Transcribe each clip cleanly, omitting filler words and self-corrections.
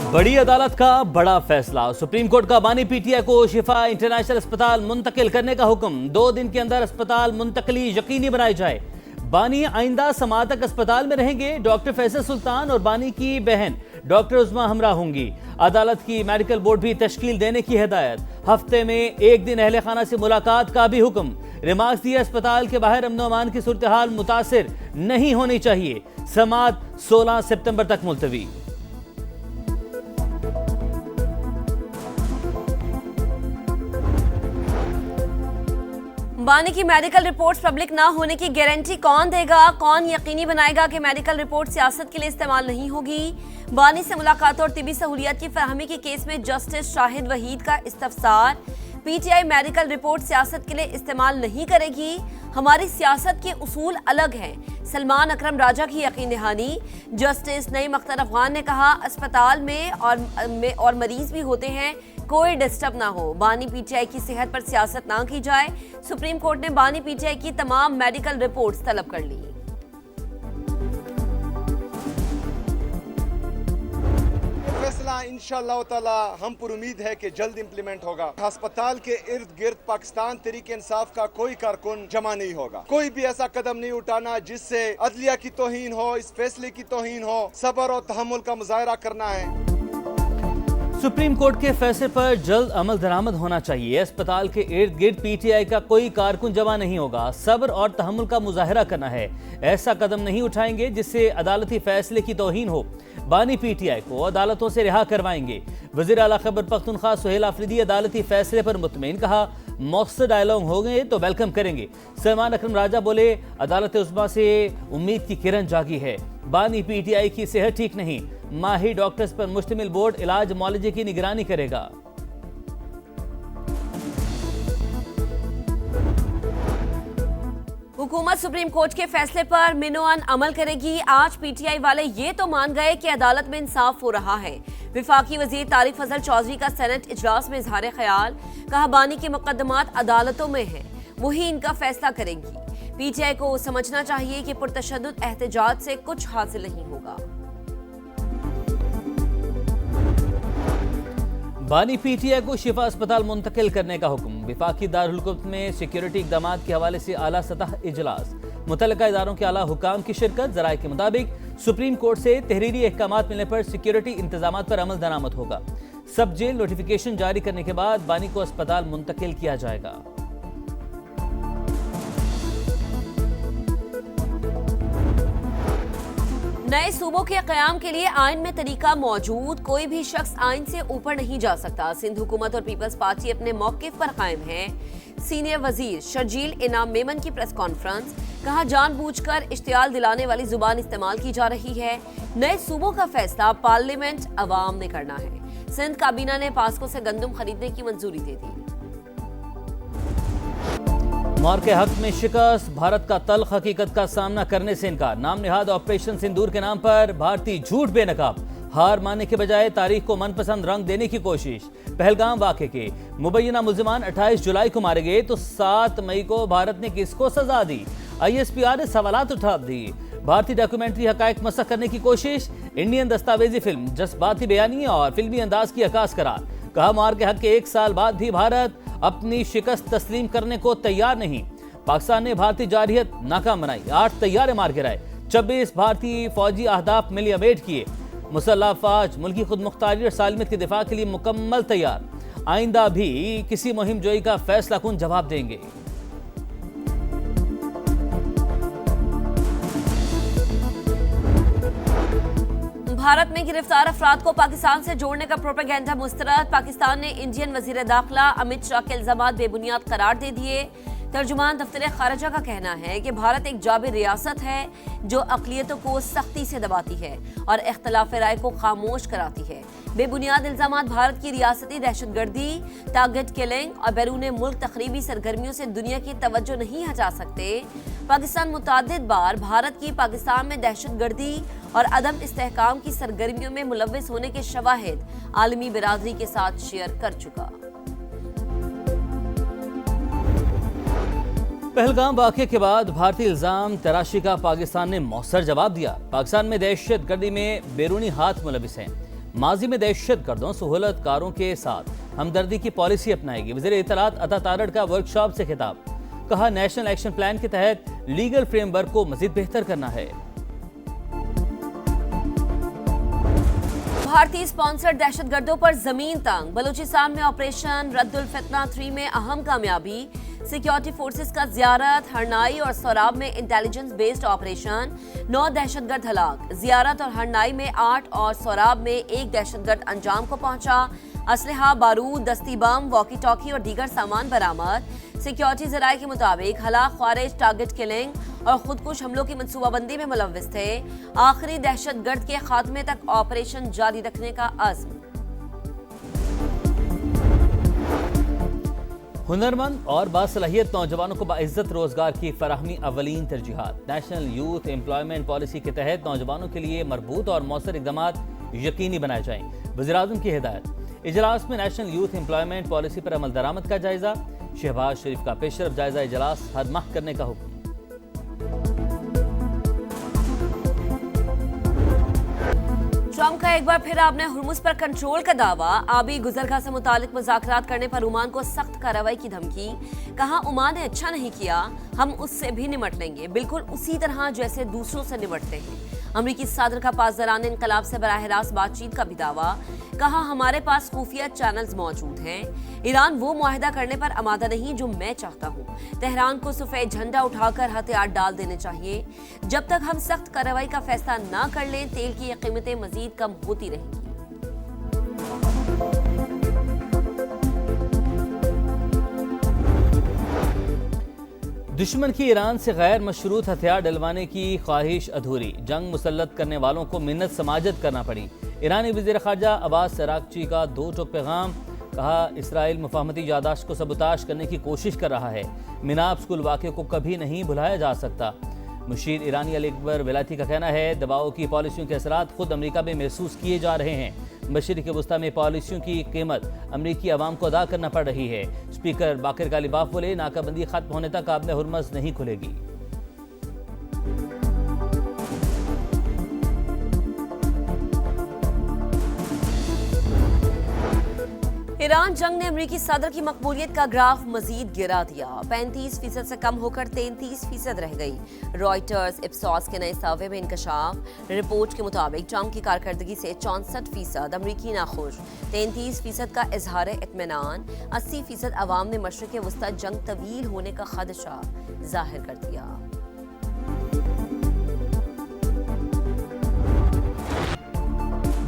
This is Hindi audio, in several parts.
बड़ी अदालत का बड़ा फैसला। सुप्रीम कोर्ट का बानी पीटीआई को शिफा इंटरनेशनल अस्पताल मुंतकिल करने का हुक्म। 2 दिन के अंदर अस्पताल मुंतकली यकीनी बनाई जाए। बानी आइंदा समातक अस्पताल में रहेंगे। डॉक्टर फैसल सुल्तान और बानी की बहन डॉक्टर उस्मा हमरा होंगी। अदालत की मेडिकल बोर्ड भी तश्कील देने की हिदायत। हफ्ते में 1 दिन अहले खाना से मुलाकात का भी हुक्म। रिमार्क्स दिए, अस्पताल के बाहर अमन अमान की सूरत हाल मुतासिर नहीं होनी चाहिए। समात 16 सितंबर तक मुलतवी। बानी की मेडिकल रिपोर्ट्स पब्लिक ना होने की गारंटी कौन देगा? कौन यकीनी बनाएगा कि मेडिकल रिपोर्ट सियासत के लिए इस्तेमाल नहीं होगी? बानी से मुलाकात और तिबी सहूलियत की फराहमी के केस में जस्टिस शाहिद वहीद का इस्तफसार। पीटीआई मेडिकल रिपोर्ट सियासत के लिए इस्तेमाल नहीं करेगी। हमारी सियासत के उसूल अलग हैं। सलमान अकरम राजा की यकीन दहानी। जस्टिस नईम अख्तर अफगान ने कहा, अस्पताल में और मरीज भी होते हैं, कोई डिस्टर्ब ना हो। बानी पीटीआई की सेहत पर सियासत ना की जाए। सुप्रीम कोर्ट ने बानी पीटीआई की तमाम मेडिकल रिपोर्ट्स तलब कर ली। फैसला इंशाअल्लाह ताला हम पर उम्मीद है कि जल्द इंप्लीमेंट होगा। अस्पताल के इर्द गिर्द पाकिस्तान तहरीक इंसाफ का कोई कारकुन जमा नहीं होगा। कोई भी ऐसा कदम नहीं उठाना जिससे अदलिया की तौहीन हो, इस फैसले की तौहीन हो। सब्र और तहम्मुल का मुजाहरा करना है। सुप्रीम कोर्ट के फैसले पर जल्द अमल दरामद होना चाहिए। अस्पताल के इर्द गिर्द पीटीआई का कोई कारकुन जमा नहीं होगा। सब्र और तहम्मुल का मुजाहरा करना है। ऐसा कदम नहीं उठाएंगे जिससे अदालती फैसले की तौहीन हो। बानी पीटीआई को अदालतों से रिहा करवाएंगे। वज़ीर आला खैबर पख्तूनख्वा सुहेल आफरीदी अदालती फैसले पर मुतमईन, कहा मौसर डायलॉग हो गए तो वेलकम करेंगे। सलमान अकरम राजा बोले, अदालत उस्मा से उम्मीद की किरण जागी है। बानी पीटीआई की सेहत ठीक नहीं। माहिर डॉक्टर्स पर मुश्तमिल बोर्ड इलाज मुआलजे की निगरानी करेगा। हुकूमत सुप्रीम कोर्ट के फैसले पर मिनोअन अमल करेगी। आज पीटीआई वाले ये तो मान गए कि अदालत में इंसाफ हो रहा है। विफाकी वजीर तारिक फजल चौधरी का सेनेट इजलास में इजहार ख्याल, कहा बानी के मुकदमात अदालतों में हैं, वही इनका फैसला करेंगी। पीटीआई को समझना चाहिए कि पुरतशद्दुद एहतजाज से कुछ हासिल नहीं होगा। बानी पीटीआई को शिफा अस्पताल मुंतकिल करने का हुक्म। विफाकी दारुल हुकूमत में सिक्योरिटी इकदामात के हवाले से आला सतह इजलास। मुतल्लिका इदारों के आला हुकाम की शिरकत। जराये के मुताबिक सुप्रीम कोर्ट से तहरीरी अहकामात मिलने पर सिक्योरिटी इंतजामात पर अमल दरामद होगा। सब जेल नोटिफिकेशन जारी करने के बाद बानी को अस्पताल मुंतकिल किया जाएगा। नए सूबों के क़याम के लिए आइन में तरीका मौजूद। कोई भी शख्स आइन से ऊपर नहीं जा सकता। सिंध हुकूमत और पीपल्स पार्टी अपने मौक़िफ़ पर कायम है। सीनियर वजीर शर्जील इनाम मेमन की प्रेस कॉन्फ्रेंस, कहा जानबूझकर इश्तियाल दिलाने वाली जुबान इस्तेमाल की जा रही है। नए सूबों का फैसला पार्लियामेंट अवाम ने करना है। सिंध काबीना ने पास्को से गंदम खरीदने की मंजूरी दे दी। मौर के हक में शिकस्त। भारत का तल्ख हकीकत का सामना करने से इनकार। नाम निहाद ऑपरेशन सिंदूर के नाम पर भारतीय झूठ बेनकाब। हार मानने के बजाय तारीख को मनपसंद रंग देने की कोशिश। पहलगाम वाक़े के मुबैना मुल्ज़िमान 28 जुलाई को मारे गए तो 7 मई को भारत ने किसको सजा दी? ISPR ने सवालात उठा दिए। भारतीय डॉक्यूमेंट्री हकायक मसख करने की कोशिश। इंडियन दस्तावेजी फिल्म जज्बाती बयानी और फिल्मी अंदाज की अक्कास करार। कहा मार के हक के 1 साल बाद भी भारत अपनी शिकस्त तस्लीम करने को तैयार नहीं। पाकिस्तान ने भारतीय जारहियत नाकाम बनाई। 8 तैयारे मार गिराए। 26 भारतीय फौजी अहदाफ मिली अवेट किए। मुसल्लह अफवाज मुल्की खुद मुख्तारी और सालमियत के दिफा के लिए मुकम्मल तैयार। आइंदा भी किसी मुहिम जोई का फैसला कुन जवाब देंगे। भारत में गिरफ्तार अफराद को पाकिस्तान से जोड़ने का प्रोपेगेंडा मुस्तरद। पाकिस्तान ने इंडियन वजीर दाखिला अमित शाह के इल्जामात बेबुनियाद करार दे दिए। तर्जुमान दफ्तर खारजा का कहना है कि भारत एक जाबिर रियासत है जो अक़लियतों को सख्ती से दबाती है और इख्तलाफ राय को खामोश कराती है। बेबुनियाद इल्जामात भारत की रियासती दहशतगर्दी, टारगेट किलिंग और बैरून मुल्क तखरीबी सरगर्मियों से दुनिया की तवज्जो नहीं हटा सकते। पाकिस्तान मुतअद्दिद बार भारत की पाकिस्तान में दहशतगर्दी और अदम इस्तेहकाम की सरगर्मियों में मुलव्वस होने के शवाहिद आलमी बिरादरी के साथ शेयर कर चुका। पहलगाम वाक़े के बाद भारतीय इल्जाम तराशी का पाकिस्तान ने मौसर जवाब दिया। पाकिस्तान में दहशत गर्दी में बैरूनी हाथ मुलविस हैं। माजी में दहशतगर्दों सहूलतकारों के साथ हमदर्दी की पॉलिसी अपनाएगी। वज़ीर इत्तलात अता तारड़ का वर्कशॉप से खिताब, कहा नेशनल एक्शन प्लान के तहत लीगल फ्रेमवर्क को मजीद बेहतर करना है। भारतीय स्पॉन्सर्ड दहशतगर्दों पर जमीन तंग, बलूचिस्तान में ऑपरेशन रद्दुल फितना 3 में अहम कामयाबी, सिक्योरिटी फोर्सेस का जियारत, हरनाई और सोराब में इंटेलिजेंस बेस्ड ऑपरेशन, 9 दहशतगर्द हलाक, जियारत और हरनाई में 8 और सोराब में 1 दहशतगर्द अंजाम को पहुंचा, असलहा, बारूद, दस्ती बम, वॉकी टॉकी और दीगर सामान बरामद। सिक्योरिटी जराये के मुताबिक हलाक ख्वारिज टारगेट किलिंग और खुदकुश हमलों की मनसूबाबंदी में मुलव्विस थे। आखिरी दहशतगर्द के खात्मे तक ऑपरेशन जारी रखने का अज़्म। हुनरमंद और बासलाहियत नौजवानों को बाइज्जत रोजगार की फराहमी अवलीन तरजीहात। नेशनल यूथ एम्प्लॉयमेंट पॉलिसी के तहत नौजवानों के लिए मरबूत और मौसर इक़दाम यकीनी बनाए जाएं। वज़ीर-ए-आज़म की हिदायत। इजलास में नेशनल यूथ एम्प्लॉयमेंट पॉलिसी पर अमल दरामद का जायजा। शहबाज शरीफ का पेशरफ जायजा इजलास हर माह करने का हुक्म। ट्रंप का एक बार फिर आपने हुर्मुज पर कंट्रोल का दावा, आबी गुजरगाह से मुतालिक मुज़ाकरात करने पर ओमान को सख्त कार्रवाई की धमकी। कहा ओमान ने अच्छा नहीं किया, हम उससे भी निमट लेंगे, बिल्कुल उसी तरह जैसे दूसरों से निमटते हैं। अमरीकी सदर का पासदारान इनकलाब से बराह रास्त बातचीत का भी दावा। कहा हमारे पास खुफिया चैनल्स मौजूद हैं। ईरान वो मुआहिदा करने पर आमादा नहीं जो मैं चाहता हूँ। तेहरान को सफेद झंडा उठाकर हथियार डाल देने चाहिए। जब तक हम सख्त कार्रवाई का फैसला ना कर लें, तेल की कीमतें मजीद कम होती रहेंगी। दुश्मन की ईरान से गैर मशरूत हथियार डलवाने की ख्वाहिश अधूरी, जंग मुसल्लत करने वालों को मिन्नत समाजत करना पड़ी। ईरानी वज़ीर ख़ारजा अब्बास अरागची का 2 टोक पैगाम। कहा इसराइल मुफाहमती यादाश्त को सबूताश करने की कोशिश कर रहा है। मिनाब स्कूल वाक़े को कभी नहीं भुलाया जा सकता। मुशीर ईरानी अली अकबर वेलाती का कहना है दबाव की पॉलिसियों के असरात खुद अमरीका में महसूस किए जा रहे हैं। मशरिक़ वस्ता में पॉलिसियों की कीमत अमरीकी अवाम को अदा करना पड़ रही है। स्पीकर बाकिर गालिबाफ बोले नाकाबंदी खत्म होने तक आबने हुर्मुज़ नहीं खुलेगी। ईरान जंग ने अमरीकी सदर की मकबूलियत का ग्राफ मजीद गिरा दिया। 35% से कम होकर 33% रह गई। रॉयटर्स इप्सॉस के नए सर्वे में इंकशाफ। रिपोर्ट के मुताबिक ट्रंप की कारकर्दगी से 64% अमरीकी नाखुश, 33% का इजहार इत्मीनान, 80% अवाम ने मशरिक़ वस्ता जंग तवील होने का खदशा जाहिर कर दिया।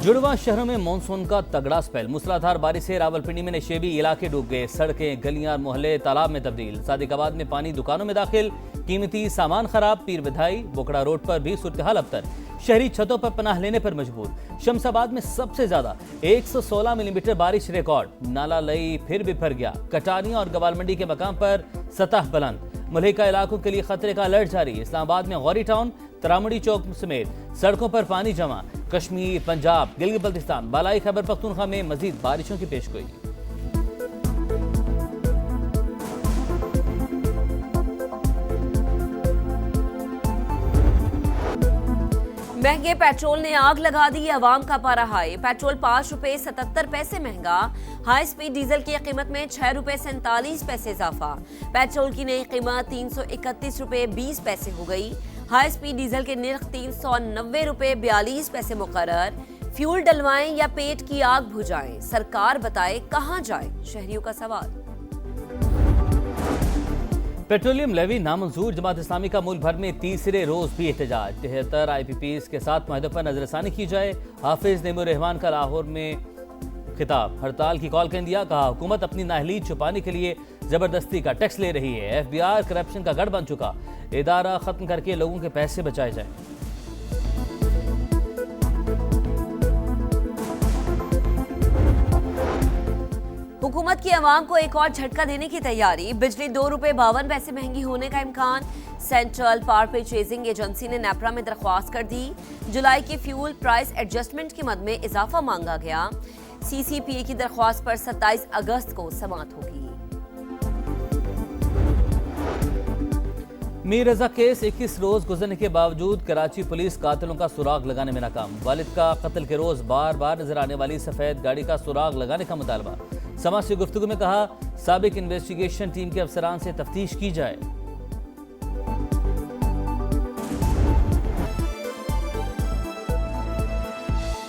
जुड़वा शहरों में मानसून का तगड़ा स्पेल। मूसलाधार बारिश से रावलपिंडी में नशेबी इलाके डूब गए। सड़कें, गलियां, मोहल्ले तालाब में तब्दील। सादिकाबाद में पानी दुकानों में दाखिल। कीमती सामान खराब। पीर बधाई बोकड़ा रोड पर भी सूरत हाल अबतर। शहरी छतों पर पनाह लेने पर मजबूर। शमसाबाद में सबसे ज्यादा 116 मिलीमीटर बारिश रिकॉर्ड। नाला लई फिर बिफर गया। कटारियां और गवालमंडी के मकाम पर सतह बुलंद। मुल्हिका इलाकों के लिए खतरे का अलर्ट जारी। इस्लामाबाद में गौरी टाउन, तरामुड़ी चौक समेत सड़कों पर पानी जमा। कश्मीर, पंजाब, गिलगित बल्तिस्तान, बालाई खैबर पख्तूनख्वा में मजीद बारिशों की पेशगोई। महंगे पेट्रोल ने आग लगा दी, अवाम का पारा हाई। पेट्रोल 5 रुपए 77 पैसे महंगा। हाई स्पीड डीजल की कीमत में 6 रुपए 47 पैसे इजाफा। पेट्रोल की नई कीमत 331 रुपए 20 पैसे हो गई। हाई स्पीड डीजल के निर्ख 390 रुपए 42 पैसे मुकर्रर। फ्यूल डलवाएं या पेट की आग बुझाएं, सरकार बताए कहां जाए, शहरियों का सवाल। पेट्रोलियम लेवी नामंजूर। जमात इस्लामी का मुल्क भर में तीसरे रोज भी एहतजाज। 73 IPPs के साथ माहिदों पर नजरसानी की जाए। हाफिज नईमुर रहमान का लाहौर में खिताब। हड़ताल की कॉल कर दिया। कहा हुकूमत अपनी नाअहली छुपाने के लिए जबरदस्ती का टैक्स ले रही है। FBI करप्शन का गढ़ बन चुका। इदारा खत्म करके लोगों के पैसे बचाए जाए। हुकूमत की अवाम को एक और झटका देने की तैयारी। बिजली 2 रुपए 52 पैसे महंगी होने का इम्कान। सेंट्रल पावर परचेजिंग एजेंसी ने नेपरा में दरख्वास्त कर दी। जुलाई की फ्यूल प्राइस एडजस्टमेंट की मद में इजाफा मांगा गया। CCPA की दरख्वास्त पर 27 अगस्त को समाअत होगी। मीर रजा केस 21 रोज गुजरने के बावजूद कराची पुलिस कातिलों का सुराग लगाने में नाकाम। वालिद का कत्ल के रोज बार बार नजर आने वाली सफेद गाड़ी का सुराग लगाने का मुतालबा। समाज से गुफ्तगू में कहा, साबिक इन्वेस्टिगेशन टीम के अफसरान से तफ्तीश की जाए।